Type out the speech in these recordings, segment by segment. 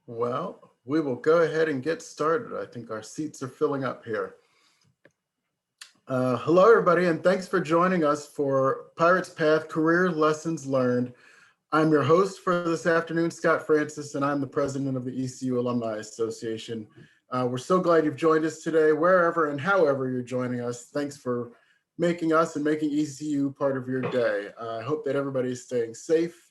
Well, we will go ahead and get started. I think our seats are filling up here. Hello, everybody, and thanks for joining us for Pirates Path Career Lessons Learned. I'm your host for this afternoon, Scott Francis, and I'm the president of the ECU Alumni Association. We're so glad you've joined us today, wherever and however you're joining us. Thanks for making us and making ECU part of your day. I hope that everybody is staying safe,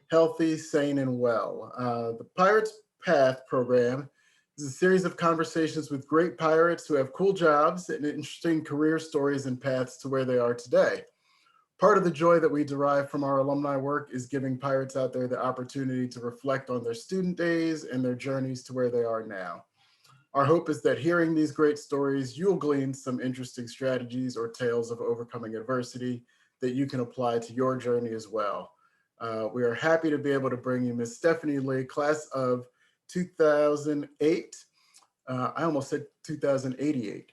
healthy, sane, and well. The Pirates Path program is a series of conversations with great pirates who have cool jobs and interesting career stories and paths to where they are today. Part of the joy that we derive from our alumni work is giving pirates out there the opportunity to reflect on their student days and their journeys to where they are now. Our hope is that hearing these great stories, you'll glean some interesting strategies or tales of overcoming adversity that you can apply to your journey as well. We are happy to be able to bring you Miss Stephanie Lee, class of 2008. I almost said 2088,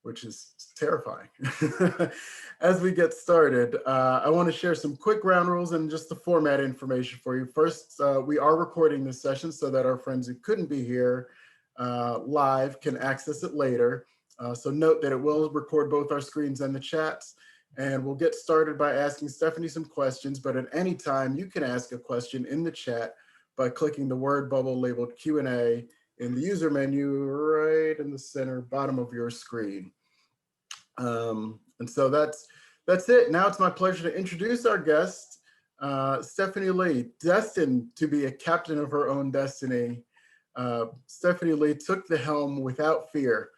which is terrifying. As we get started, I want to share some quick ground rules and just the format information for you. First, we are recording this session so that our friends who couldn't be here live can access it later. So note that it will record both our screens and the chats. And we'll get started by asking Stephanie some questions, but at any time you can ask a question in the chat by clicking the word bubble labeled Q&A in the user menu right in the center bottom of your screen. And so that's it. Now it's my pleasure to introduce our guest, Stephanie Lee, destined to be a captain of her own destiny. Stephanie Lee took the helm without fear.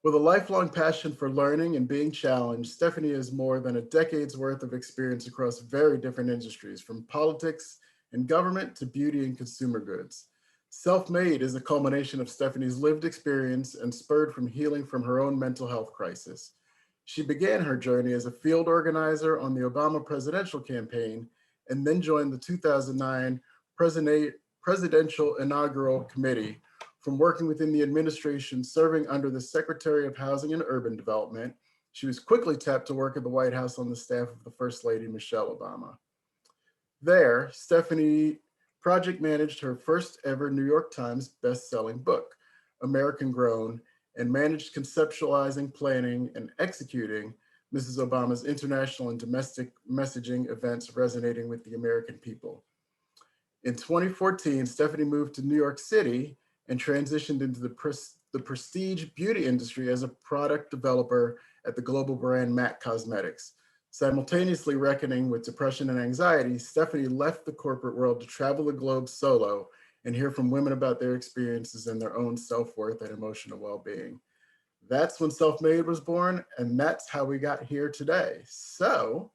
With a lifelong passion for learning and being challenged, Stephanie has more than a decade's worth of experience across very different industries, from politics and government to beauty and consumer goods. SELFMADE is a culmination of Stephanie's lived experience and spurred from healing from her own mental health crisis. She began her journey as a field organizer on the Obama presidential campaign and then joined the 2009 presidential inaugural committee. From working within the administration, serving under the Secretary of Housing and Urban Development, she was quickly tapped to work at the White House on the staff of the First Lady, Michelle Obama. There, Stephanie project managed her first ever New York Times best-selling book, American Grown, and managed conceptualizing, planning, and executing Mrs. Obama's international and domestic messaging events resonating with the American people. In 2014, Stephanie moved to New York City and transitioned into the prestige beauty industry as a product developer at the global brand MAC Cosmetics. Simultaneously reckoning with depression and anxiety, Stephanie left the corporate world to travel the globe solo and hear from women about their experiences and their own self-worth and emotional well-being. That's when SELFMADE was born, and that's how we got here today. So,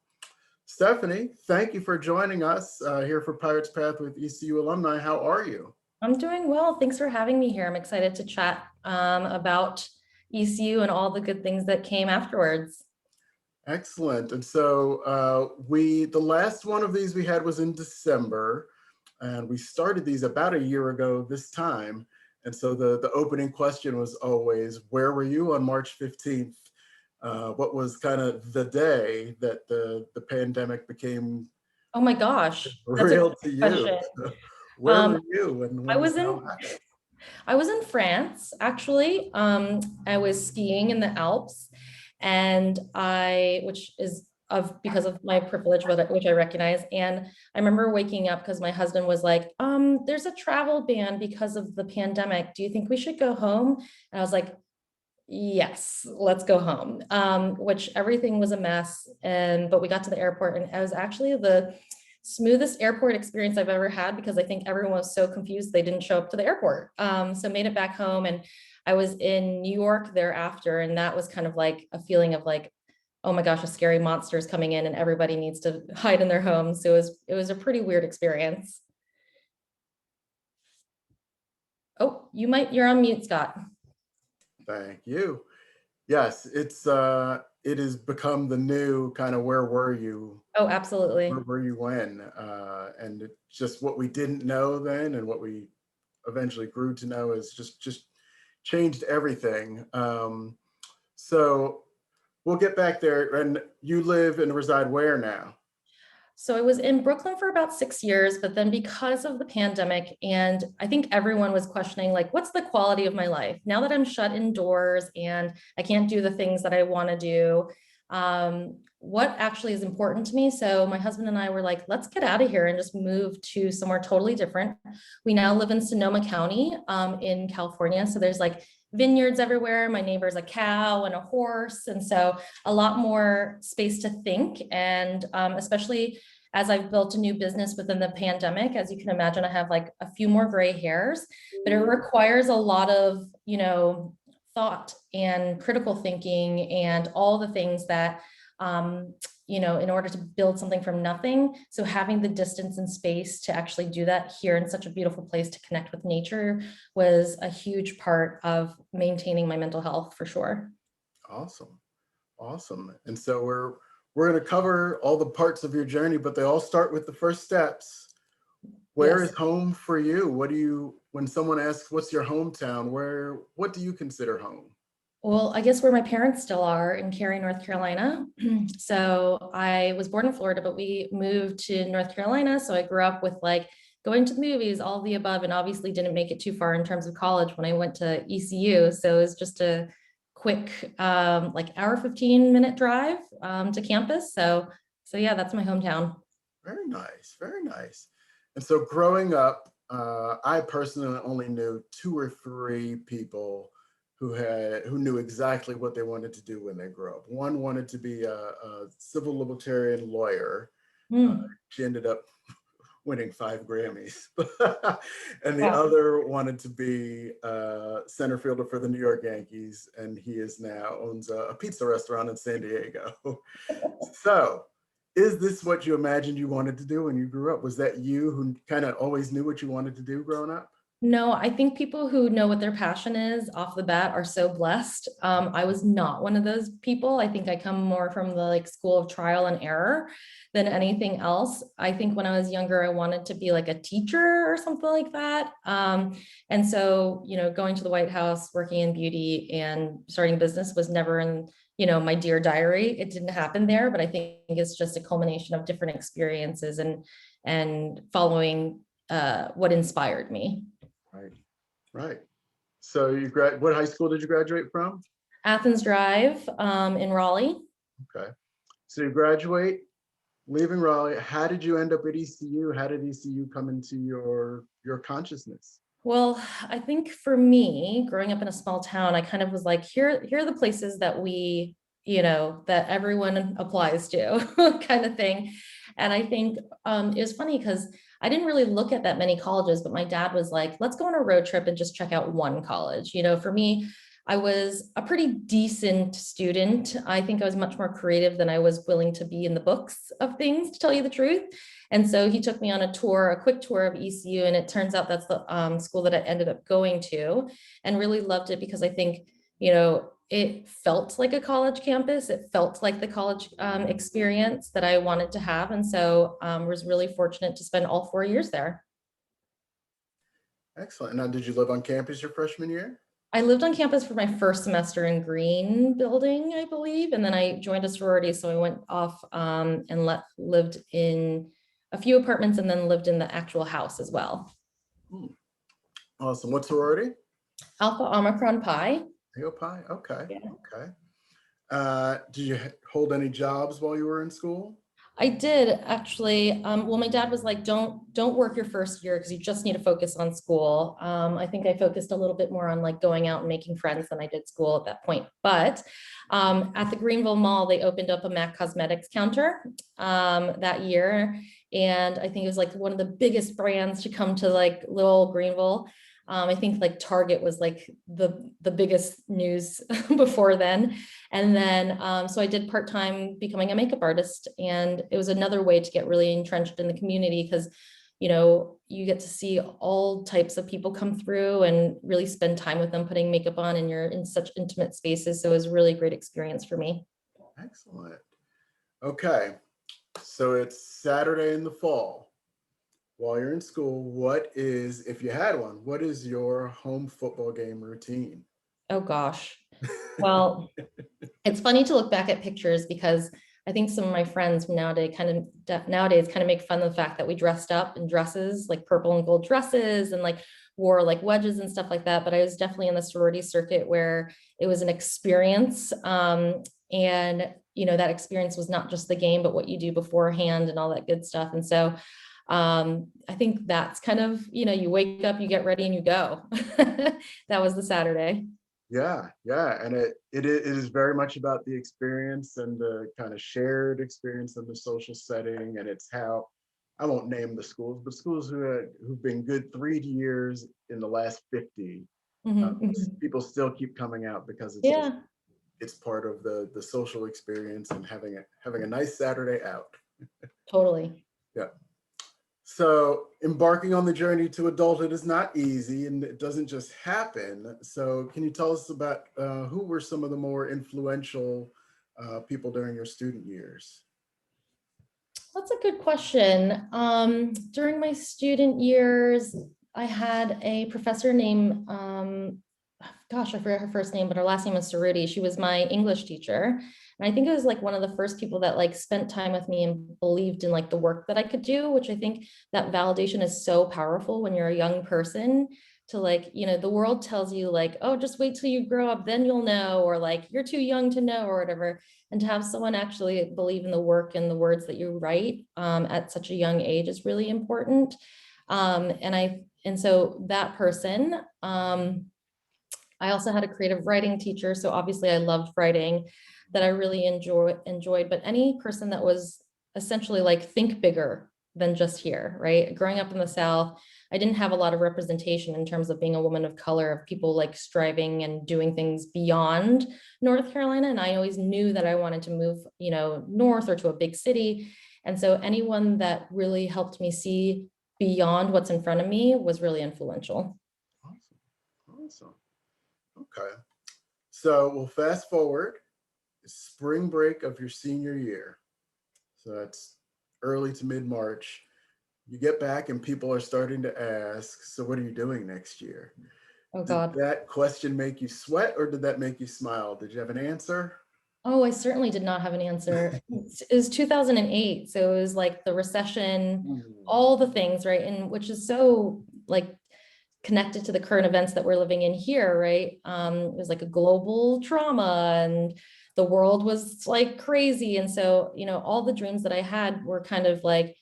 Stephanie, thank you for joining us here for Pirates Path with ECU Alumni. How are you? I'm doing well. Thanks for having me here. I'm excited to chat about ECU and all the good things that came afterwards. Excellent. And so the last one of these we had was in December, and we started these about a year ago this time. And so the opening question was always, where were you on March 15th? What was kind of the day that the pandemic became oh my gosh, real to you? Where were you? And I was in France, actually. I was skiing in the Alps, and which is because of my privilege, which I recognize. And I remember waking up because my husband was like, there's a travel ban because of the pandemic. Do you think we should go home? And I was like, yes, let's go home. Which everything was a mess. But we got to the airport, and it was actually the smoothest airport experience I've ever had, because I think everyone was so confused they didn't show up to the airport. So made it back home, and I was in New York thereafter, and that was kind of like a feeling of like, oh my gosh, a scary monster is coming in and everybody needs to hide in their homes. So it was a pretty weird experience. Oh, you're on mute, Scott. Thank you. Yes, it has become the new kind of where were you? Oh, absolutely. Where were you when? And it's just what we didn't know then and what we eventually grew to know is just changed everything. So we'll get back there. And you live and reside where now? So I was in Brooklyn for about 6 years, but then because of the pandemic, and I think everyone was questioning, like, what's the quality of my life now that I'm shut indoors and I can't do the things that I want to do? What actually is important to me? So my husband and I were like, let's get out of here and just move to somewhere totally different. We now live in Sonoma County, in California. So there's like vineyards everywhere. My neighbor's a cow and a horse. And so a lot more space to think. And especially as I've built a new business within the pandemic, as you can imagine, I have like a few more gray hairs, but it requires a lot of, thought and critical thinking and all the things that, in order to build something from nothing. So having the distance and space to actually do that here in such a beautiful place to connect with nature was a huge part of maintaining my mental health for sure. Awesome. Awesome. And so we're going to cover all the parts of your journey, but they all start with the first steps. Where Yes. is home for you? When someone asks, what's your hometown? What do you consider home? Well, I guess where my parents still are in Cary, North Carolina. So I was born in Florida, but we moved to North Carolina. So I grew up with like going to the movies, all the above, and obviously didn't make it too far in terms of college when I went to ECU. So it was just a quick, like hour, 15-minute drive to campus. So yeah, that's my hometown. Very nice. Very nice. And so growing up, I personally only knew two or three people who knew exactly what they wanted to do when they grew up. One wanted to be a civil libertarian lawyer. Mm, She ended up winning 5 Grammys. And the wow. other wanted to be a center fielder for the New York Yankees, and he is now owns a pizza restaurant in San Diego. So, is this what you imagined you wanted to do when you grew up? Was that you who kind of always knew what you wanted to do growing up? No, I think people who know what their passion is off the bat are so blessed. I was not one of those people. I think I come more from the like school of trial and error than anything else. I think when I was younger, I wanted to be like a teacher or something like that. And so, going to the White House, working in beauty and starting a business was never in, my dear diary. It didn't happen there, but I think it's just a culmination of different experiences and following what inspired me. Right, right. So what high school did you graduate from? Athens Drive in Raleigh. Okay. So you graduate, leaving Raleigh. How did you end up at ECU? How did ECU come into your consciousness? Well, I think for me, growing up in a small town, I kind of was like, here are the places that that everyone applies to kind of thing. And I think it was funny because I didn't really look at that many colleges, but my dad was like, let's go on a road trip and just check out one college. For me, I was a pretty decent student. I think I was much more creative than I was willing to be in the books of things, to tell you the truth. And so he took me on a quick tour of ECU, and it turns out that's the school that I ended up going to, and really loved it because I think, it felt like a college campus. It felt like the college experience that I wanted to have. And so was really fortunate to spend all 4 years there. Excellent. Now, did you live on campus your freshman year? I lived on campus for my first semester in Green Building, I believe, and then I joined a sorority. So I went off and lived in a few apartments and then lived in the actual house as well. Hmm. Awesome. What sorority? Alpha Omicron Pi. Hail Pi. Okay. Yeah. Okay. Did you hold any jobs while you were in school? I did actually. Well, my dad was like, don't work your first year because you just need to focus on school. I think I focused a little bit more on like going out and making friends than I did school at that point. But at the Greenville Mall, they opened up a MAC Cosmetics counter that year. And I think it was like one of the biggest brands to come to like little Greenville. I think like Target was like the biggest news before then. And then, so I did part-time becoming a makeup artist, and it was another way to get really entrenched in the community because, you get to see all types of people come through and really spend time with them putting makeup on, and you're in such intimate spaces. So it was a really great experience for me. Excellent. Okay. So it's Saturday in the fall. While you're in school, if you had one, what is your home football game routine? Oh gosh. Well, it's funny to look back at pictures because I think some of my friends nowadays kind of make fun of the fact that we dressed up in dresses, like purple and gold dresses, and like wore like wedges and stuff like that. But I was definitely in the sorority circuit where it was an experience. And that experience was not just the game, but what you do beforehand and all that good stuff. And so I think that's kind of, you wake up, you get ready, and you go. That was the Saturday. Yeah, yeah, and it is very much about the experience and the kind of shared experience in the social setting, and it's how, I won't name the schools, but schools who've been good 3 years in the last 50, Mhm, mhm. people still keep coming out because Yeah, it's part of the social experience and having a nice Saturday out. totally. Yeah. So embarking on the journey to adulthood is not easy, and it doesn't just happen. So can you tell us about who were some of the more influential people during your student years? That's a good question. During my student years, I had a professor named, gosh, I forgot her first name, but her last name was Cerruti. She was my English teacher. And I think it was like one of the first people that like spent time with me and believed in like the work that I could do, which I think that validation is so powerful when you're a young person to like, the world tells you like, oh, just wait till you grow up, then you'll know, or like, you're too young to know or whatever. And to have someone actually believe in the work and the words that you write at such a young age is really important. And so that person, I also had a creative writing teacher. So obviously I loved writing that I really enjoyed, but any person that was essentially like think bigger than just here, right? Growing up in the South, I didn't have a lot of representation in terms of being a woman of color, of people like striving and doing things beyond North Carolina. And I always knew that I wanted to move, north or to a big city. And so anyone that really helped me see beyond what's in front of me was really influential. Awesome. Awesome. Okay. So we'll fast forward, spring break of your senior year. So that's early to mid-March. You get back and people are starting to ask, so what are you doing next year? Oh Did God. that question make you sweat or did that make you smile? Did you have an answer? Oh, I certainly did not have an answer. It was 2008. So it was like the recession, Hmm. all the things, right? And which is so like connected to the current events that we're living in here, right? It was like a global trauma and the world was like crazy. And so, all the dreams that I had were kind of like,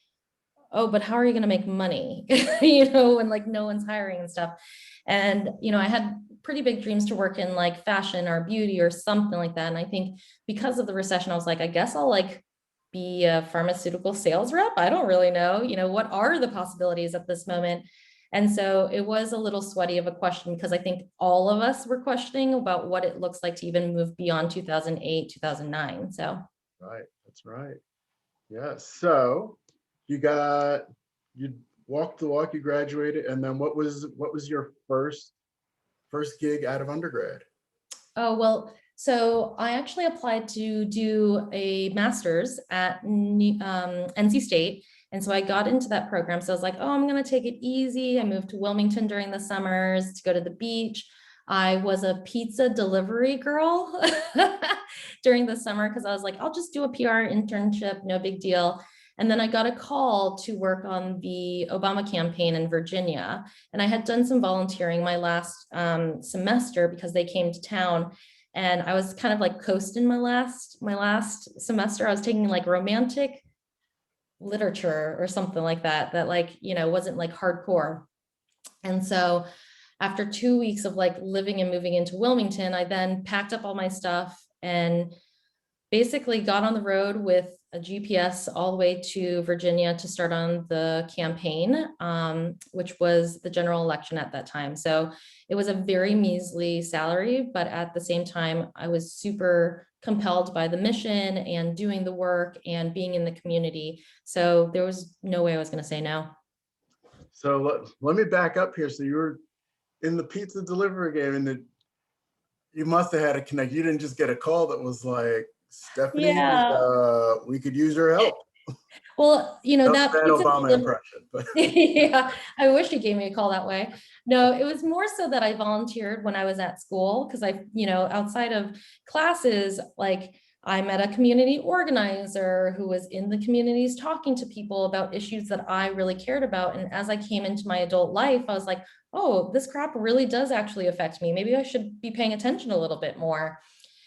oh, but how are you going to make money? When like no one's hiring and stuff. And, I had pretty big dreams to work in like fashion or beauty or something like that. And I think because of the recession, I was like, I guess I'll like be a pharmaceutical sales rep. I don't really know, what are the possibilities at this moment? And so it was a little sweaty of a question because I think all of us were questioning about what it looks like to even move beyond 2008, 2009. So Right, that's right. Yeah. So you got you walked the walk, you graduated, and then what was your first gig out of undergrad? oh, well, so I actually applied to do a master's at NC State. And so I got into that program. So I was like, oh, I'm going to take it easy. I moved to Wilmington during the summers to go to the beach. I was a pizza delivery girl during the summer because I was like, I'll just do a PR internship, no big deal. And then I got a call to work on the Obama campaign in Virginia. And I had done some volunteering my last semester because they came to town. And I was kind of like coasting my last semester. I was taking like romantic literature or something like that like, wasn't like hardcore. And so after 2 weeks of like living and moving into Wilmington, I then packed up all my stuff and basically got on the road with a GPS all the way to Virginia to start on the campaign, which was the general election at that time. So it was a very measly salary, but at the same time, I was super compelled by the mission and doing the work and being in the community. So there was no way I was going to say no. So let me back up here. So you were in the pizza delivery game, and you must have had a connect. You didn't just get a call that was like, Stephanie, Yeah. we could use your help. Well, That was that a bad pizza Obama delivery. impression, but Yeah, I wish he gave me a call that way. No, it was more so that I volunteered when I was at school because outside of classes, like I met a community organizer who was in the communities talking to people about issues that I really cared about. And as I came into my adult life, I was like, oh, this crap really does actually affect me. Maybe I should be paying attention a little bit more.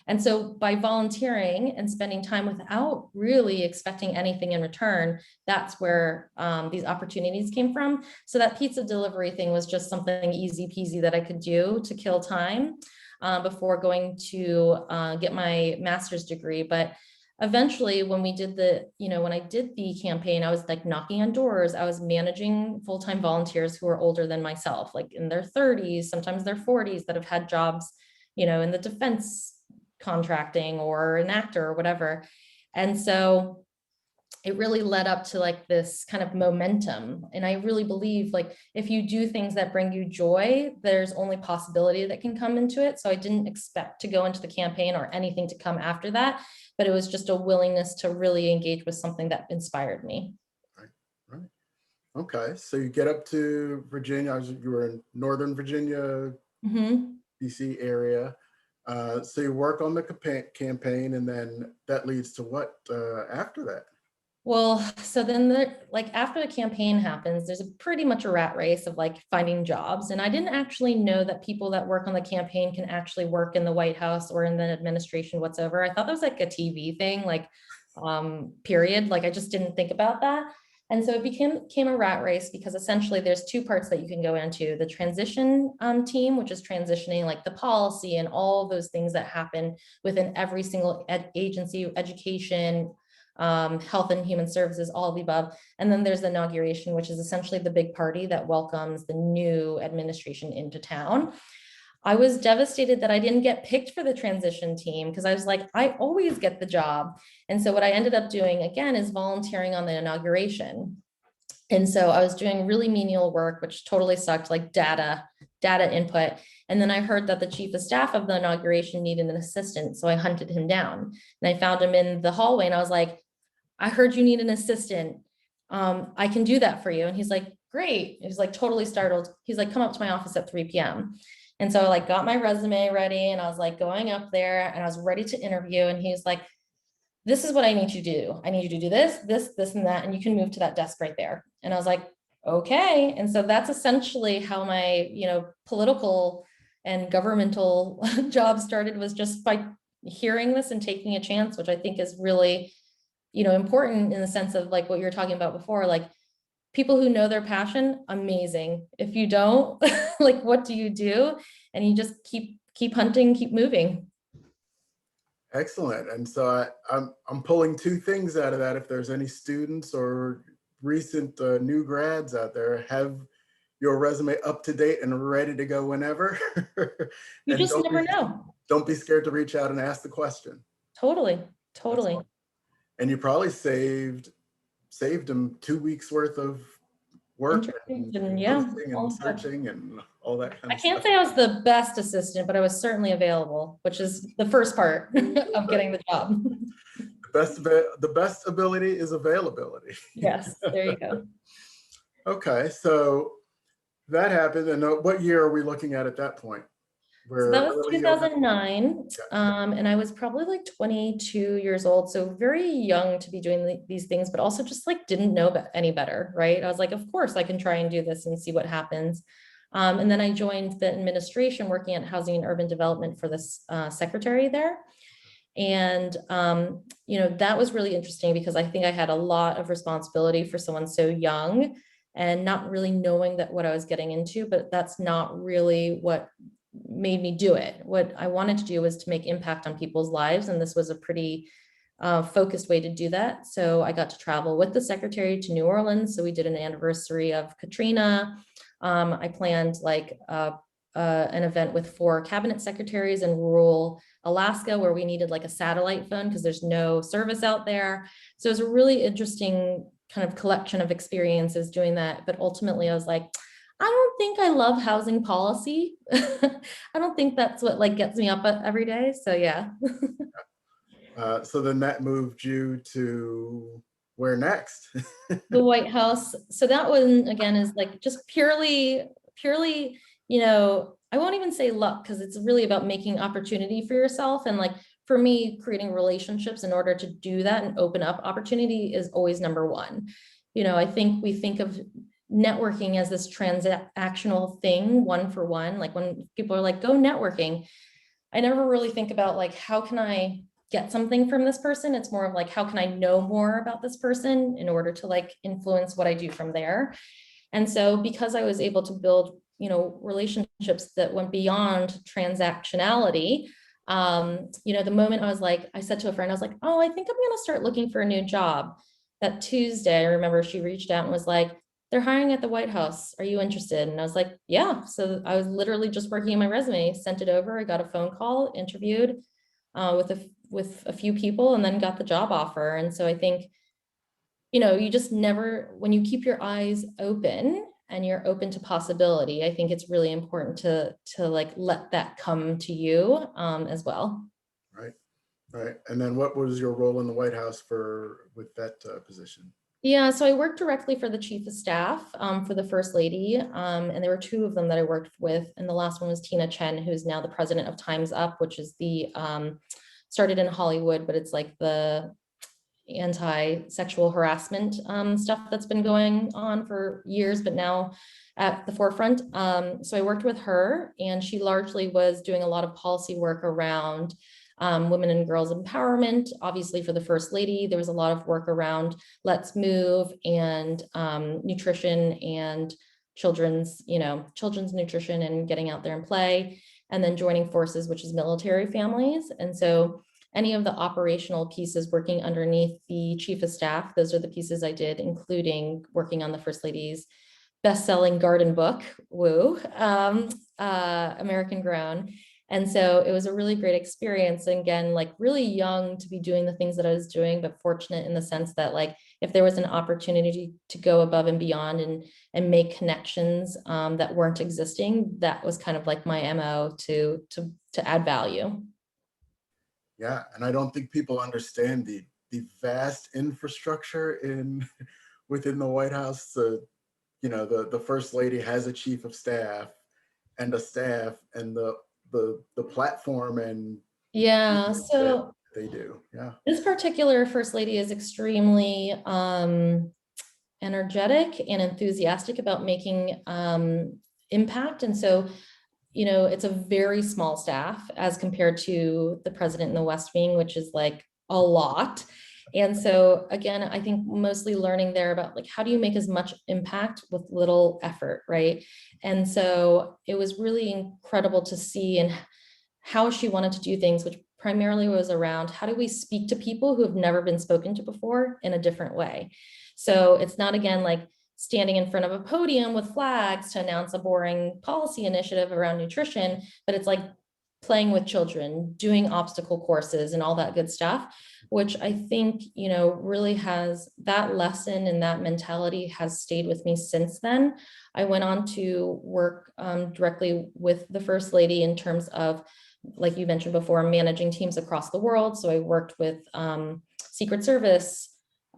And so by volunteering and spending time without really expecting anything in return, that's where these opportunities came from. So that pizza delivery thing was just something easy peasy that I could do to kill time before going to get my master's degree. But eventually when we did when I did the campaign, I was like knocking on doors. I was managing full-time volunteers who are older than myself, like in their 30s, sometimes their 40s, that have had jobs, in the defense contracting or an actor or whatever. And so it really led up to like this kind of momentum. And I really believe like if you do things that bring you joy, there's only possibility that can come into it. So I didn't expect to go into the campaign or anything to come after that, but it was just a willingness to really engage with something that inspired me. Right. Okay. So you get up to Virginia. You were in Northern Virginia, DC area. So you work on the campaign, and then that leads to what after that? Well, so then like after the campaign happens, there's pretty much a rat race of like finding jobs. And I didn't actually know that people that work on the campaign can actually work in the White House or in the administration whatsoever. I thought that was like a TV thing, like period. Like I just didn't think about that. And so it became a rat race because essentially there's two parts that you can go into: the transition team, which is transitioning like the policy and all those things that happen within every single agency, education, health and human services, all of the above. And then there's the inauguration, which is essentially the big party that welcomes the new administration into town. I was devastated that I didn't get picked for the transition team because I was like, I always get the job. And so what I ended up doing again is volunteering on the inauguration. And so I was doing really menial work, which totally sucked, like data input. And then I heard that the chief of staff of the inauguration needed an assistant. So I hunted him down and I found him in the hallway and I was like, I heard you need an assistant. I can do that for you. And he's like, great. He was like totally startled. He's like, come up to my office at 3 p.m. And so I like got my resume ready and I was like going up there and I was ready to interview. And he's like, this is what I need you to do. I need you to do this, this, and that. And you can move to that desk right there. And I was like, okay. And so that's essentially how my, political and governmental job started, was just by hearing this and taking a chance, which I think is really, important in the sense of like what you were talking about before, like people who know their passion, amazing. If you don't, like, what do you do? And you just keep hunting, keep moving. Excellent. And so I'm pulling two things out of that. If there's any students or recent new grads out there, have your resume up to date and ready to go whenever. You And just never know. don't be scared to reach out and ask the question. Totally. And you probably saved them 2 weeks worth of work and posting and searching and all that kind I of can't stuff. say I was the best assistant, but I was certainly available, which is the first part of getting the job. The best ability is availability. Yes, there you go. Okay, so that happened. And what year are we looking at that point? So that was 2009, and I was probably like 22 years old, so very young to be doing these things, but also just like didn't know any better, right? I was like, of course I can try and do this and see what happens. And then I joined the administration working at Housing and Urban Development for this secretary there. And, that was really interesting because I think I had a lot of responsibility for someone so young and not really knowing that what I was getting into, but that's not really what made me do it. What I wanted to do was to make impact on people's lives. And this was a pretty focused way to do that. So I got to travel with the secretary to New Orleans. So we did an anniversary of Katrina. I planned like an event with 4 cabinet secretaries in rural Alaska where we needed like a satellite phone because there's no service out there. So it was a really interesting kind of collection of experiences doing that. But ultimately I was like, I don't think I love housing policy. I don't think that's what like gets me up every day. So yeah. So then that moved you to where next? The White House. So that one again is like just purely, I won't even say luck because it's really about making opportunity for yourself. And like for me, creating relationships in order to do that and open up opportunity is always number one. I think we think of networking as this transactional thing, one for one. Like when people are like, go networking, I never really think about like, how can I get something from this person? It's more of like, how can I know more about this person in order to like influence what I do from there? And so because I was able to build, relationships that went beyond transactionality, the moment I said to a friend, I was like, oh, I think I'm going to start looking for a new job. That Tuesday, I remember she reached out and was like, they're hiring at the White House. Are you interested? And I was like, yeah. So I was literally just working on my resume, sent it over. I got a phone call, interviewed with a few people, and then got the job offer. And so I think, you just never, when you keep your eyes open and you're open to possibility, I think it's really important to like let that come to you as well. Right. Right. And then what was your role in the White House with that position? Yeah, so I worked directly for the chief of staff for the first lady, and there were two of them that I worked with, and the last one was Tina Chen, who's now the president of Time's Up, which is the started in Hollywood, but it's like the anti-sexual harassment stuff that's been going on for years, but now at the forefront. So I worked with her, and she largely was doing a lot of policy work around women and girls empowerment. Obviously for the first lady, there was a lot of work around Let's Move and nutrition and children's nutrition and getting out there and play, and then joining forces, which is military families. And so any of the operational pieces working underneath the chief of staff, those are the pieces I did, including working on the first lady's best-selling garden book, woo, American Grown. And so it was a really great experience. And again, like really young to be doing the things that I was doing, but fortunate in the sense that like, if there was an opportunity to go above and beyond and make connections that weren't existing, that was kind of like my MO to add value. Yeah, and I don't think people understand the vast infrastructure within the White House. The first lady has a chief of staff and a staff and the platform and yeah, so they do. Yeah. This particular first lady is extremely energetic and enthusiastic about making impact. And so it's a very small staff as compared to the president in the West Wing, which is like a lot. And so again, I think mostly learning there about like, how do you make as much impact with little effort, right? And so it was really incredible to see and how she wanted to do things, which primarily was around how do we speak to people who have never been spoken to before in a different way. So it's not, again, like standing in front of a podium with flags to announce a boring policy initiative around nutrition, but it's like playing with children, doing obstacle courses and all that good stuff, which I think, really has that lesson and that mentality has stayed with me since then. I went on to work directly with the First Lady in terms of, like you mentioned before, managing teams across the world. So I worked with Secret Service,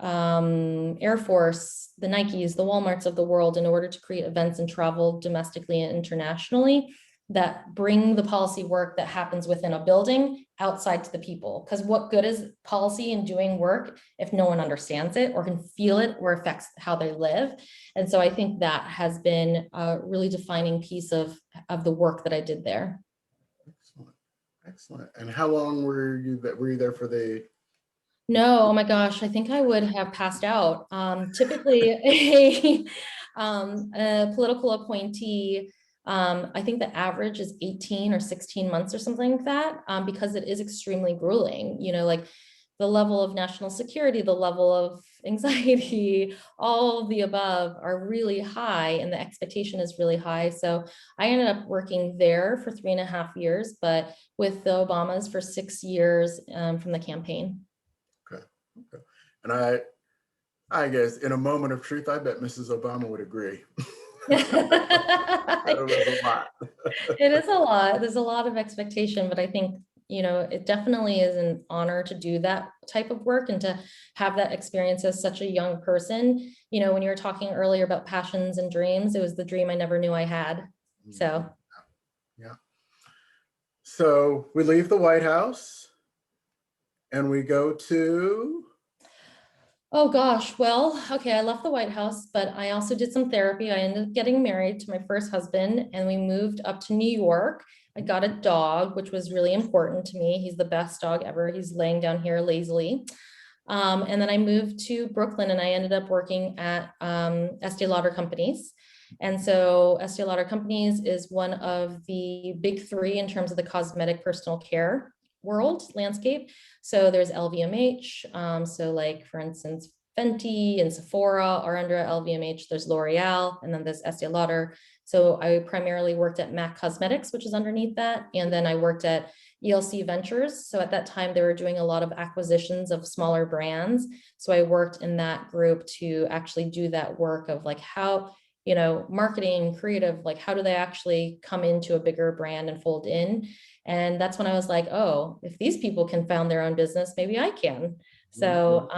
Air Force, the Nikes, the Walmarts of the world in order to create events and travel domestically and internationally that bring the policy work that happens within a building outside to the people. Because what good is policy and doing work if no one understands it or can feel it or affects how they live? And so I think that has been a really defining piece of the work that I did there. Excellent. Excellent. And how long were you there for the? No, oh my gosh, I think I would have passed out. Typically a political appointee, I think the average is 18 or 16 months or something like that, because it is extremely grueling, like the level of national security, the level of anxiety, all of the above are really high and the expectation is really high. So I ended up working there for 3.5 years, but with the Obamas for 6 years from the campaign. Okay. Okay. And I guess in a moment of truth, I bet Mrs. Obama would agree. It was a lot. It is a lot. There's a lot of expectation, but I think, it definitely is an honor to do that type of work and to have that experience as such a young person. When you were talking earlier about passions and dreams, it was the dream I never knew I had. So. Yeah. So we leave the White House. And we go to, Oh gosh, well, okay, I left the White House, but I also did some therapy. I ended up getting married to my first husband and we moved up to New York. I got a dog, which was really important to me. He's the best dog ever. He's laying down here lazily. And then I moved to Brooklyn and I ended up working at Estee Lauder Companies. And so Estee Lauder Companies is one of the big three in terms of the cosmetic personal care world landscape. So there's LVMH. So like, for instance, Fenty and Sephora are under LVMH. There's L'Oreal, and then there's Estee Lauder. So I primarily worked at MAC Cosmetics, which is underneath that. And then I worked at ELC Ventures. So at that time, they were doing a lot of acquisitions of smaller brands. So I worked in that group to actually do that work of like how, marketing, creative, like how do they actually come into a bigger brand and fold in? And that's when I was like, oh, if these people can found their own business, maybe I can. So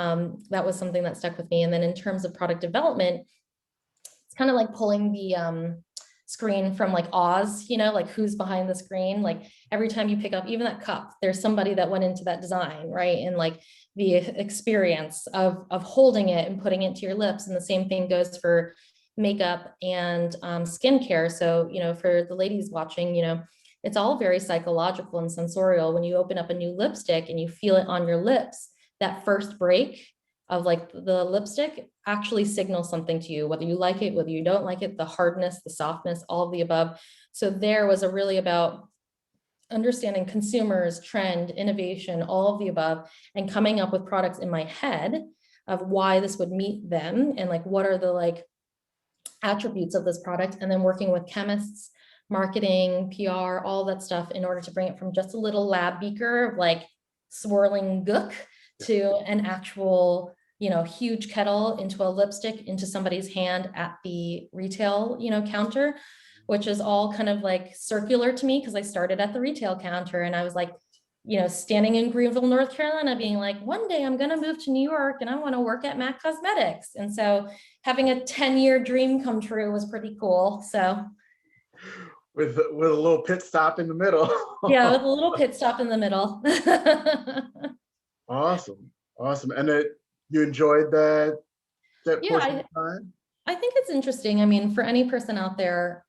that was something that stuck with me. And then in terms of product development, it's kind of like pulling the screen from like Oz, like who's behind the screen. Like every time you pick up even that cup, there's somebody that went into that design, right? And like the experience of holding it and putting it to your lips. And the same thing goes for makeup and skincare. So, for the ladies watching, it's all very psychological and sensorial. When you open up a new lipstick and you feel it on your lips, that first break of like the lipstick actually signals something to you, whether you like it, whether you don't like it, the hardness, the softness, all of the above. So there was a really about understanding consumers, trend, innovation, all of the above, and coming up with products in my head of why this would meet them and like what are the like attributes of this product, and then working with chemists, marketing, PR, all that stuff in order to bring it from just a little lab beaker of like swirling gook to an actual, huge kettle into a lipstick into somebody's hand at the retail, counter, which is all kind of like circular to me because I started at the retail counter and I was like, standing in Greenville, North Carolina, being like, one day I'm going to move to New York and I want to work at MAC Cosmetics. And so having a 10-year dream come true was pretty cool. So with a little pit stop in the middle. yeah, with a little pit stop in the middle. Awesome. And you enjoyed that portion of time? I think it's interesting. I mean, for any person out there,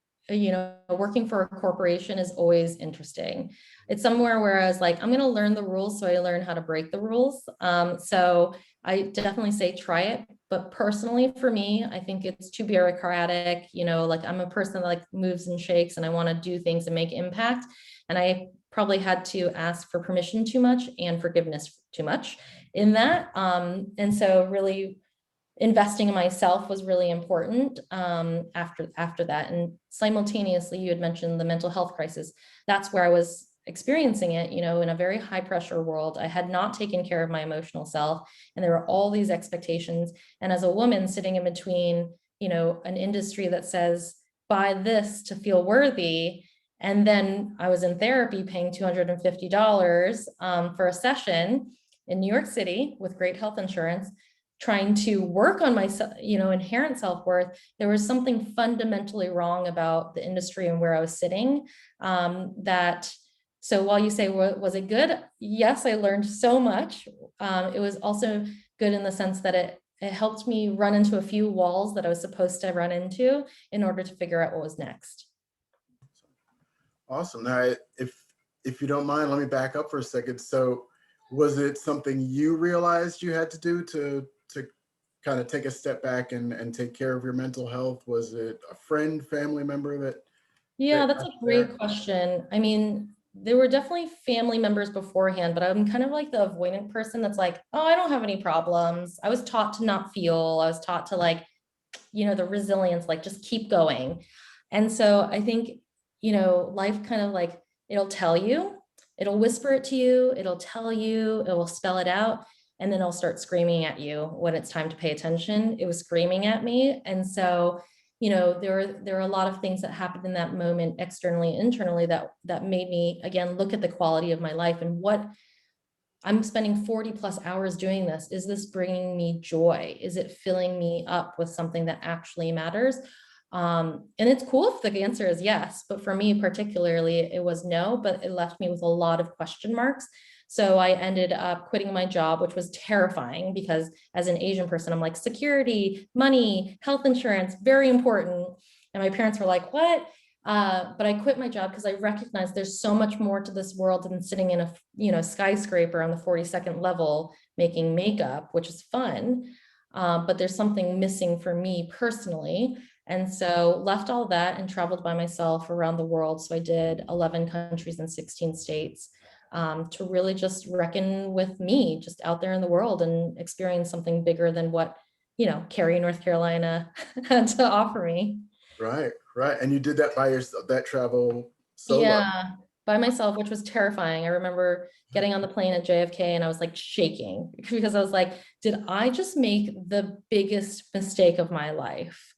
working for a corporation is always interesting. It's somewhere where I was like, I'm going to learn the rules so I learn how to break the rules. So I definitely say try it. But personally, for me, I think it's too bureaucratic. Like I'm a person that like moves and shakes and I want to do things and make impact. And I probably had to ask for permission too much and forgiveness too much in that. And so really investing in myself was really important after that. And simultaneously, you had mentioned the mental health crisis. That's where I was experiencing it, in a very high pressure world. I had not taken care of my emotional self, and there were all these expectations. And as a woman sitting in between, an industry that says, buy this to feel worthy. And then I was in therapy paying $250 for a session in New York City with great health insurance, trying to work on my, inherent self-worth. There was something fundamentally wrong about the industry and where I was sitting. So while you say, was it good? Yes, I learned so much. It was also good in the sense that it helped me run into a few walls that I was supposed to run into in order to figure out what was next. Awesome. Now, if you don't mind, let me back up for a second. So was it something you realized you had to do to kind of take a step back and take care of your mental health? Was it a friend, family member that? Yeah, that's a great question. I mean, there were definitely family members beforehand, but I'm kind of like the avoidant person that's like, oh, I don't have any problems. I was taught to not feel. I was taught to like, the resilience, like just keep going. And so I think, life kind of like, it'll tell you, it'll whisper it to you, it'll tell you, it will spell it out. And then it'll start screaming at you when it's time to pay attention. It was screaming at me. And so, there are a lot of things that happened in that moment externally, internally, that made me, again, look at the quality of my life and what I'm spending 40 plus hours doing this. Is this bringing me joy? Is it filling me up with something that actually matters? And it's cool if the answer is yes, but for me particularly, it was no, but it left me with a lot of question marks. So I ended up quitting my job, which was terrifying because as an Asian person, I'm like, security, money, health insurance, very important. And my parents were like, what? But I quit my job because I recognized there's so much more to this world than sitting in a skyscraper on the 42nd level making makeup, which is fun. But there's something missing for me personally. And so left all that and traveled by myself around the world. So I did 11 countries and 16 states to really just reckon with me, just out there in the world and experience something bigger than what, Cary, North Carolina had to offer me. Right, right. And you did that by yourself, that travel solo. Yeah, by myself, which was terrifying. I remember getting on the plane at JFK and I was like shaking because I was like, did I just make the biggest mistake of my life?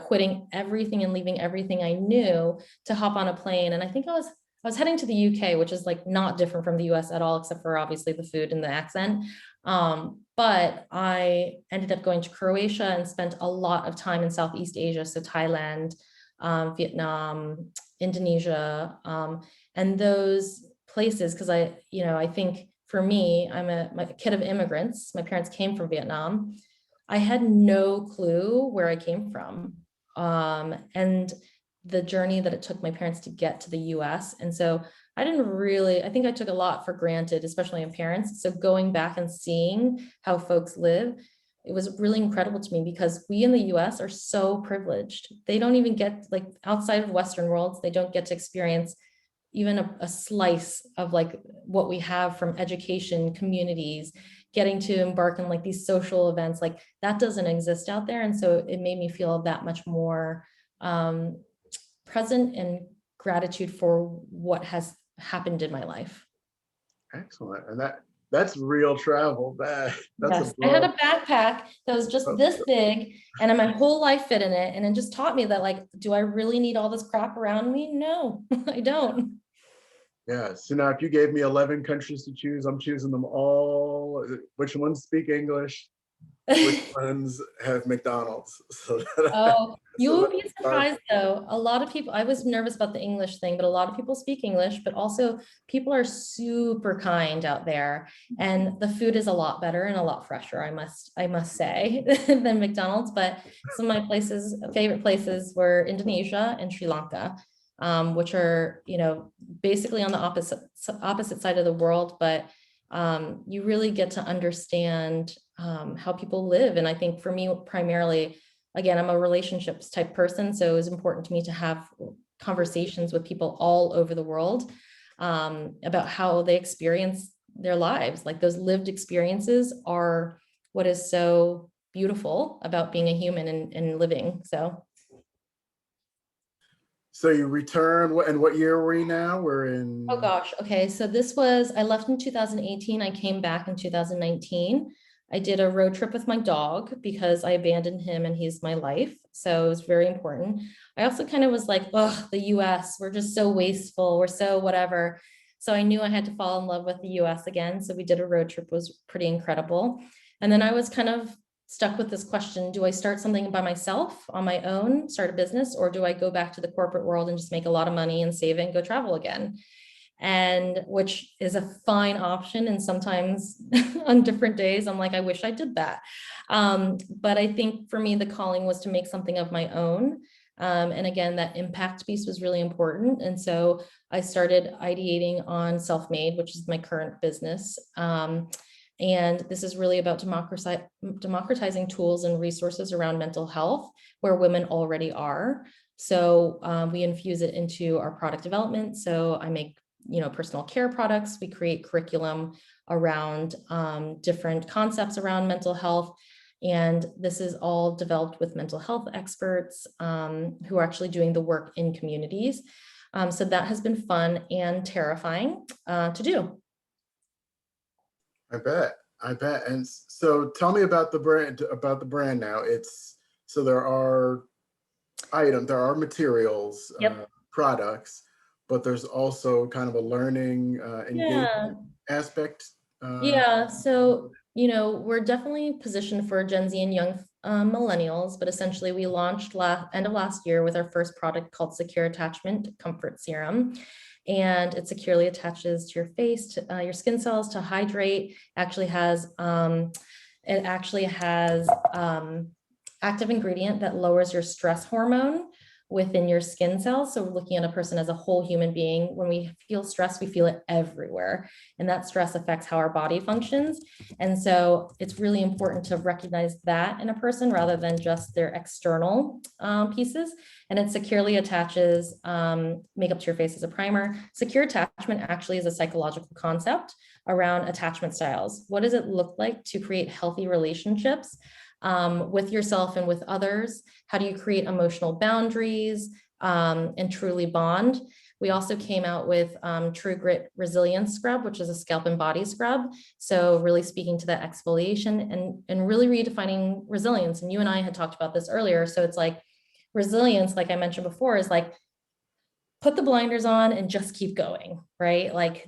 Quitting everything and leaving everything I knew to hop on a plane. And I think I was heading to the UK, which is like not different from the US at all, except for obviously the food and the accent. But I ended up going to Croatia and spent a lot of time in Southeast Asia. So Thailand, Vietnam, Indonesia, and those places, because I think for me, I'm a kid of immigrants. My parents came from Vietnam. I had no clue where I came from, and the journey that it took my parents to get to the US. And so I think I took a lot for granted, especially in parents. So going back and seeing how folks live, it was really incredible to me because we in the US are so privileged. They don't even get, like, outside of Western worlds, they don't get to experience even a slice of like what we have from education, communities, getting to embark on like these social events, like that doesn't exist out there. And so it made me feel that much more present and gratitude for what has happened in my life. Excellent. And that's real travel. That's Yes, a I had broad. a backpack that was just this big and my whole life fit in it. And it just taught me that, like, do I really need all this crap around me? No, I don't. Yeah. So now if you gave me 11 countries to choose, I'm choosing them all. Which ones speak English? Which ones have McDonald's? So Oh, you so will be surprised though. A lot of people, I was nervous about the English thing, but a lot of people speak English, but also people are super kind out there. And the food is a lot better and a lot fresher, I must say, than McDonald's. But some of my favorite places were Indonesia and Sri Lanka, which are, basically on the opposite side of the world, but you really get to understand how people live. And I think for me, primarily, again, I'm a relationships type person. So it was important to me to have conversations with people all over the world about how they experience their lives. Like those lived experiences are what is so beautiful about being a human and living. So you return, and what year are we now? We're Oh in. gosh. Okay. So I left in 2018. I came back in 2019. I did a road trip with my dog because I abandoned him and he's my life. So it was very important. I also kind of was like, oh, the US, we're just so wasteful. We're so whatever. So I knew I had to fall in love with the US again. So we did a road trip, it was pretty incredible. And then I was kind of stuck with this question: do I start something by myself on my own, start a business, or do I go back to the corporate world and just make a lot of money and save it and go travel again? And which is a fine option. And sometimes on different days, I'm like, I wish I did that. But I think for me, the calling was to make something of my own. And again, that impact piece was really important. And so I started ideating on SELFMADE, which is my current business. And this is really about democratizing tools and resources around mental health where women already are. So we infuse it into our product development. So I make personal care products. We create curriculum around different concepts around mental health. And this is all developed with mental health experts who are actually doing the work in communities. So that has been fun and terrifying to do. I bet. And so tell me about the brand now. So there are materials, Yep. products, but there's also kind of a learning, engagement Yeah. aspect. Yeah. So, we're definitely positioned for Gen Z and young millennials, but essentially we launched end of last year with our first product called Secure Attachment Comfort Serum. and it securely attaches to your face, to your skin cells to hydrate. It actually has active ingredient that lowers your stress hormone within your skin cells. So we're looking at a person as a whole human being. When we feel stress, we feel it everywhere. And that stress affects how our body functions. And so it's really important to recognize that in a person rather than just their external pieces. And it securely attaches makeup to your face as a primer. Secure attachment actually is a psychological concept around attachment styles. What does it look like to create healthy relationships with yourself and with others? How do you create emotional boundaries and truly bond? We also came out with True Grit Resilience Scrub, which is a scalp and body scrub. So really speaking to that exfoliation and really redefining resilience. And you and I had talked about this earlier. So it's like resilience, like I mentioned before, is like put the blinders on and just keep going, right? Like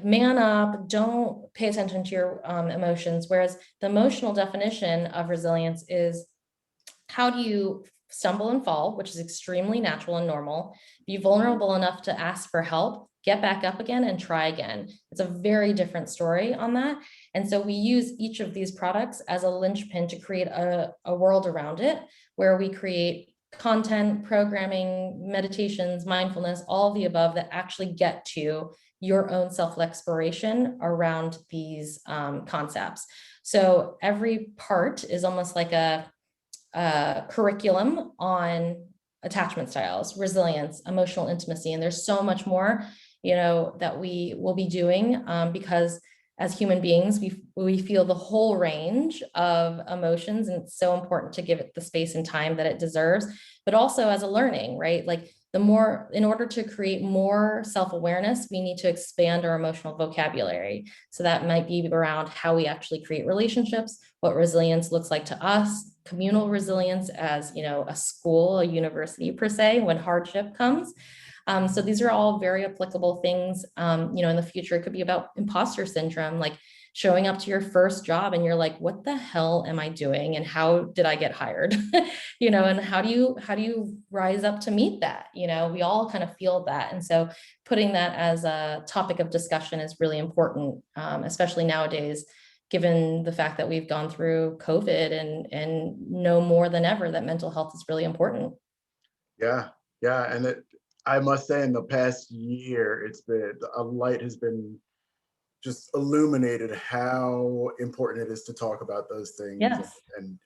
man up, don't pay attention to your emotions. Whereas the emotional definition of resilience is how do you stumble and fall, which is extremely natural and normal, be vulnerable enough to ask for help, get back up again and try again. It's a very different story on that. And so we use each of these products as a linchpin to create a world around it where we create content, programming, meditations, mindfulness, all the above that actually get to your own self-exploration around these concepts. So every part is almost like a curriculum on attachment styles, resilience, emotional intimacy, and there's so much more, that we will be doing because as human beings, we feel the whole range of emotions, and it's so important to give it the space and time that it deserves, but also as a learning, right? Like in order to create more self-awareness, we need to expand our emotional vocabulary. So that might be around how we actually create relationships, what resilience looks like to us, communal resilience as, a school, a university per se, when hardship comes. So these are all very applicable things. In the future, it could be about imposter syndrome, like showing up to your first job and you're like, what the hell am I doing? And how did I get hired? And how do you rise up to meet that? We all kind of feel that. And so putting that as a topic of discussion is really important, especially nowadays, given the fact that we've gone through COVID and know more than ever that mental health is really important. Yeah. And I must say in the past year, a light has been just illuminated how important it is to talk about those things. Yes. And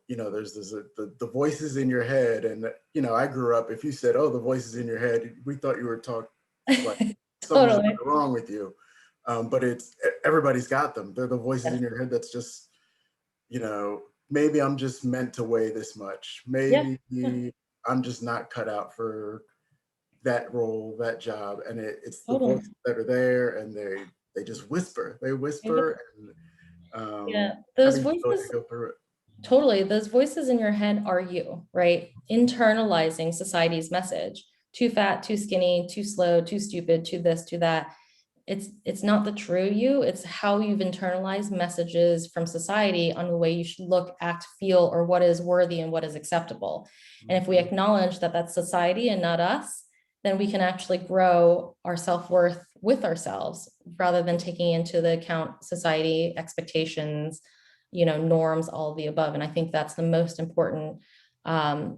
there's the voices in your head. And, I grew up, if you said, oh, the voices in your head, we thought you were talking like something's Totally. wrong with you. But everybody's got them. They're the voices in your head that's just, maybe I'm just meant to weigh this much. Maybe I'm just not cut out for that role, that job. And it's the Totally. voices that are there, and they just whisper. They whisper, and Those having the ability voices, to go through it. totally. Those voices in your head are you, right? Internalizing society's message. Too fat, too skinny, too slow, too stupid, too this, too that. It's not the true you. It's how you've internalized messages from society on the way you should look, act, feel, or what is worthy and what is acceptable. And if we acknowledge that that's society and not us, then we can actually grow our self-worth with ourselves rather than taking into the account society expectations, norms, all of the above. And I think that's the most important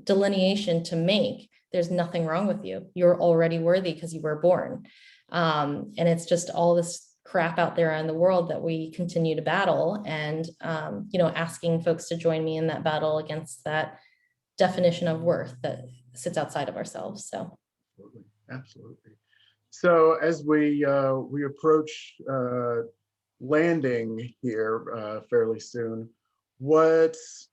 delineation to make. There's nothing wrong with you. You're already worthy because you were born. And it's just all this crap out there in the world that we continue to battle, and asking folks to join me in that battle against that definition of worth that sits outside of ourselves. So Absolutely. So as we approach landing here fairly soon, what's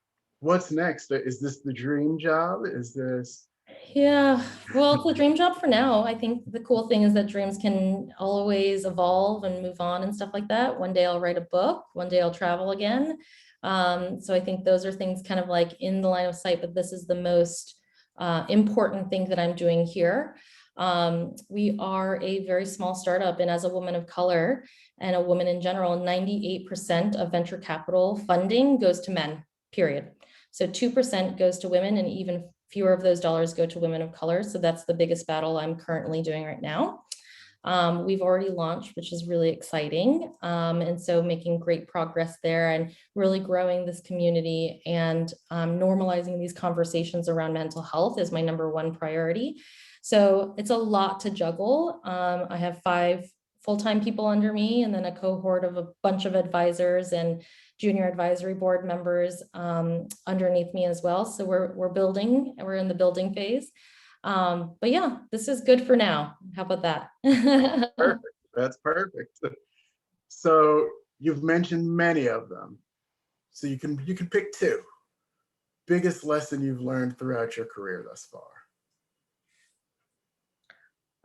next? Is this the dream job? Is this? yeah, well, it's a dream job for now. I think the cool thing is that dreams can always evolve and move on and stuff like that. One day I'll write a book, one day I'll travel again. So I think those are things kind of like in the line of sight, but this is the most important thing that I'm doing here. We are a very small startup, and as a woman of color and a woman in general, 98% of venture capital funding goes to men, period. So 2% goes to women, and even fewer of those dollars go to women of color. So that's the biggest battle I'm currently doing right now. We've already launched, which is really exciting. And so making great progress there and really growing this community and normalizing these conversations around mental health is my #1 priority. So it's a lot to juggle. I have 5 full-time people under me and then a cohort of a bunch of advisors and junior advisory board members underneath me as well. So we're building, and we're in the building phase. But yeah, this is good for now. How about that? Perfect. That's perfect. So you've mentioned many of them. So you can pick 2. Biggest lesson you've learned throughout your career thus far.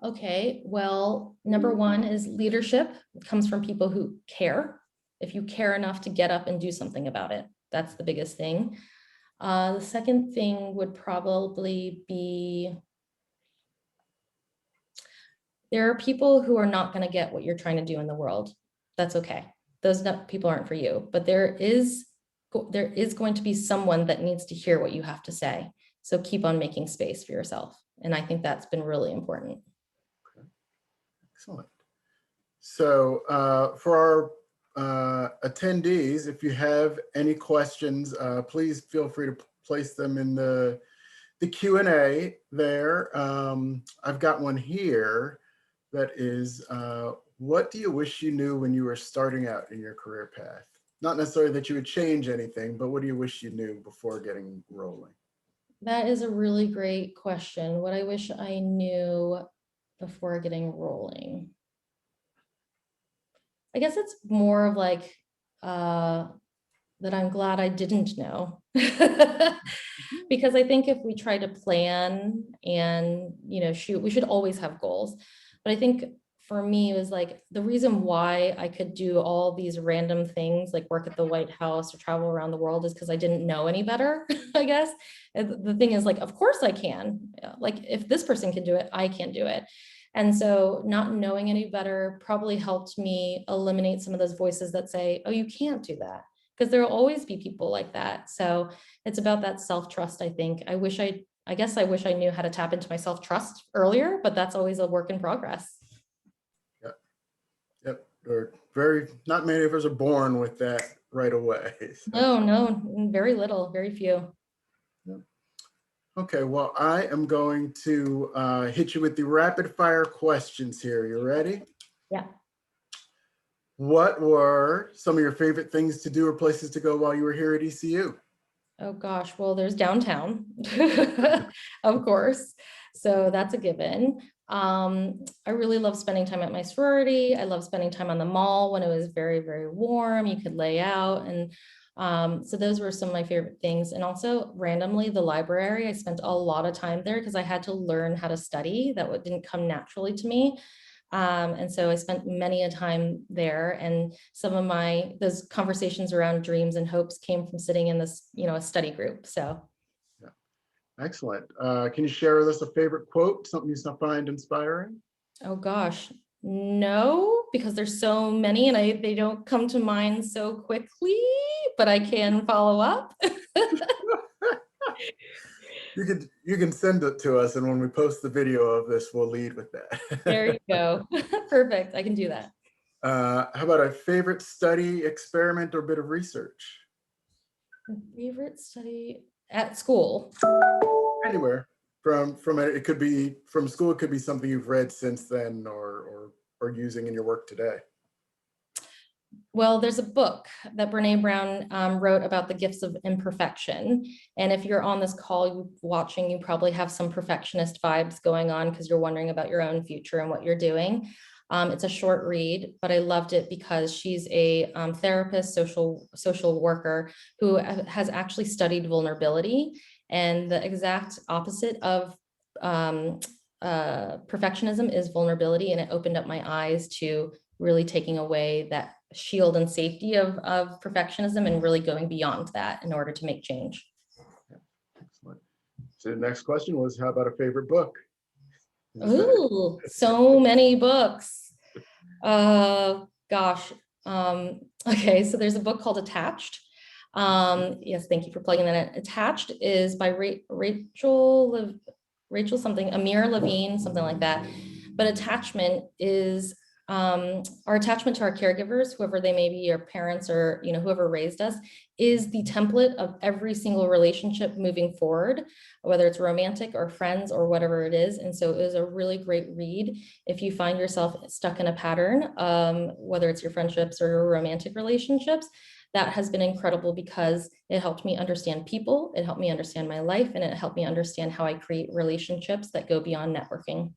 Okay, well, #1 is leadership. It comes from people who care. If you care enough to get up and do something about it, that's the biggest thing. The second thing would probably be there are people who are not going to get what you're trying to do in the world. That's okay. Those people aren't for you, but there is going to be someone that needs to hear what you have to say. So keep on making space for yourself. And I think that's been really important. Okay. Excellent. So for our attendees, if you have any questions, please feel free to place them in the Q&A there. I've got one here that is, what do you wish you knew when you were starting out in your career path? Not necessarily that you would change anything, but what do you wish you knew before getting rolling? That is a really great question. What I wish I knew before getting rolling. I guess it's more of like that I'm glad I didn't know. Because I think if we try to plan and, shoot, we should always have goals. But I think for me, it was like the reason why I could do all these random things like work at the White House or travel around the world is because I didn't know any better, I guess. And the thing is, like, of course I can. Like, if this person can do it, I can do it. And so not knowing any better probably helped me eliminate some of those voices that say, oh, you can't do that. Because there will always be people like that. So it's about that self-trust, I think. I guess I wish I knew how to tap into my self-trust earlier, but that's always a work in progress. Yep. Not many of us are born with that right away. So. No, very little, very few. Yep. Okay, well, I am going to hit you with the rapid fire questions here. You ready? Yeah. What were some of your favorite things to do or places to go while you were here at ECU? Oh gosh, well, there's downtown, of course. So that's a given. I really love spending time at my sorority. I love spending time on the mall when it was very, very warm. You could lay out. And so those were some of my favorite things. And also randomly, the library, I spent a lot of time there because I had to learn how to study. That didn't come naturally to me. And so I spent many a time there, and some of those conversations around dreams and hopes came from sitting in this, a study group. So. Yeah. Excellent. Can you share with us a favorite quote, something you find inspiring? Oh gosh, no, because there's so many and they don't come to mind so quickly, but I can follow up. You can send it to us, and when we post the video of this, we'll lead with that. There you go. Perfect. I can do that. How about a favorite study, experiment, or bit of research? Favorite study at school? Anywhere. It could be from school. It could be something you've read since then, or using in your work today. Well, there's a book that Brene Brown wrote about the gifts of imperfection. And if you're on this call watching, you probably have some perfectionist vibes going on because you're wondering about your own future and what you're doing. It's a short read, but I loved it because she's a therapist, social worker who has actually studied vulnerability, and the exact opposite of perfectionism is vulnerability. And it opened up my eyes to really taking away that shield and safety of perfectionism and really going beyond that in order to make change. Yeah. Excellent. So the next question was, how about a favorite book? Oh, so many books. Gosh. Okay, so there's a book called Attached. Yes, thank you for plugging that in. Attached is by Rachel something, Amir Levine, something like that. But attachment is our attachment to our caregivers, whoever they may be, our parents, or whoever raised us, is the template of every single relationship moving forward, whether it's romantic or friends or whatever it is. And so it is a really great read if you find yourself stuck in a pattern, whether it's your friendships or your romantic relationships. That has been incredible because it helped me understand people, it helped me understand my life, and it helped me understand how I create relationships that go beyond networking.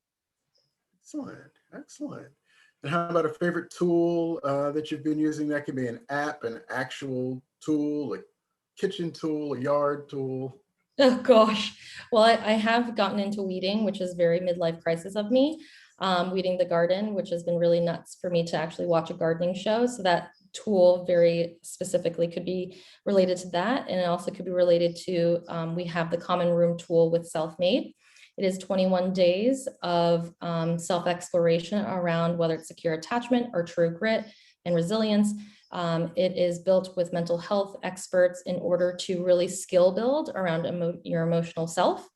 Excellent, excellent. And how about a favorite tool that you've been using? That could be an app, an actual tool, a kitchen tool, a yard tool. Oh gosh. Well, I have gotten into weeding, which is very midlife crisis of me. Weeding the garden, which has been really nuts for me to actually watch a gardening show. So that tool very specifically could be related to that. And it also could be related to, we have the common room tool with SELFMADE. It is 21 days of self-exploration around whether it's secure attachment or true grit and resilience. It is built with mental health experts in order to really skill build around your emotional self.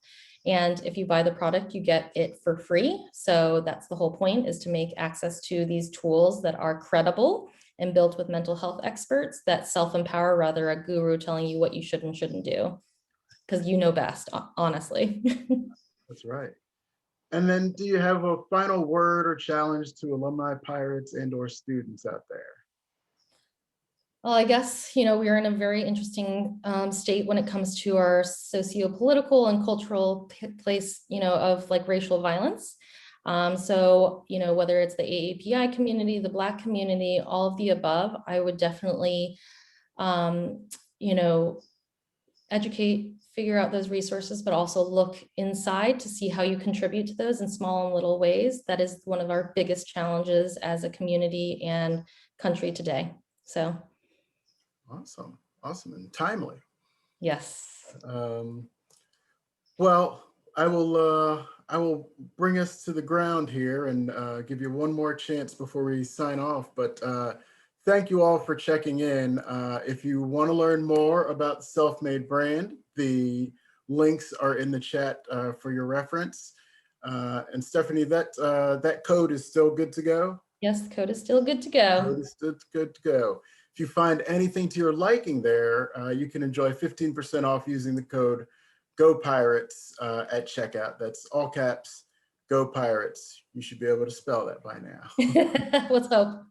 And if you buy the product, you get it for free. So that's the whole point, is to make access to these tools that are credible and built with mental health experts that self-empower, rather a guru telling you what you should and shouldn't do, because you know best, honestly. That's right. And then do you have a final word or challenge to alumni pirates and or students out there? Well, I guess, we're in a very interesting state when it comes to our socio-political and cultural place, of like racial violence. So, whether it's the AAPI community, the Black community, all of the above, I would definitely, educate, figure out those resources, but also look inside to see how you contribute to those in small and little ways. That is one of our biggest challenges as a community and country today. So. Awesome, awesome, and timely. Yes. Well, I will bring us to the ground here and give you one more chance before we sign off. But thank you all for checking in. If you want to learn more about SELFMADE brand, the links are in the chat for your reference. And Stephanie, that code is still good to go? Yes, the code is still good to go. Code is still good to go. If you find anything to your liking there, you can enjoy 15% off using the code Go Pirates at checkout. That's all caps, Go Pirates. You should be able to spell that by now. Let's hope.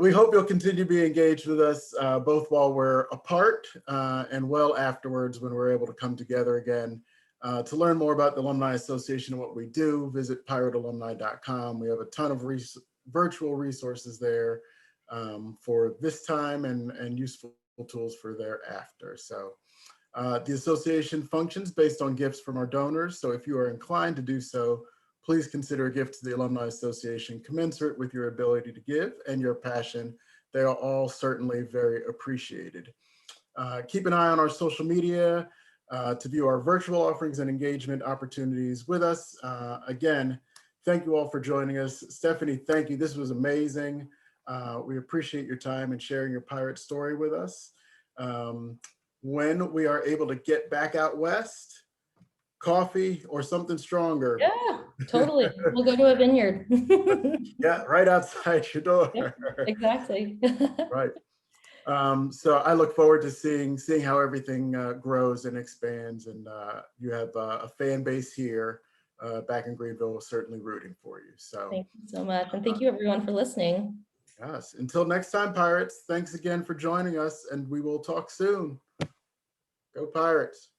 We hope you'll continue to be engaged with us both while we're apart and well afterwards when we're able to come together again. To learn more about the Alumni Association and what we do, visit piratealumni.com. We have a ton of virtual resources there for this time and useful tools for thereafter. So the association functions based on gifts from our donors. So if you are inclined to do so, please consider a gift to the Alumni Association commensurate with your ability to give and your passion. They are all certainly very appreciated. Keep an eye on our social media to view our virtual offerings and engagement opportunities with us. Again, thank you all for joining us. Stephanie, thank you. This was amazing. We appreciate your time and sharing your pirate story with us. When we are able to get back out west, coffee or something stronger. Yeah, totally. We'll go to a vineyard. Yeah, right outside your door. Yep, exactly. Right. So I look forward to seeing how everything grows and expands, and you have a fan base here back in Greenville, certainly rooting for you. So thank you so much, and thank you everyone for listening. Yes. Until next time, Pirates. Thanks again for joining us, and we will talk soon. Go Pirates.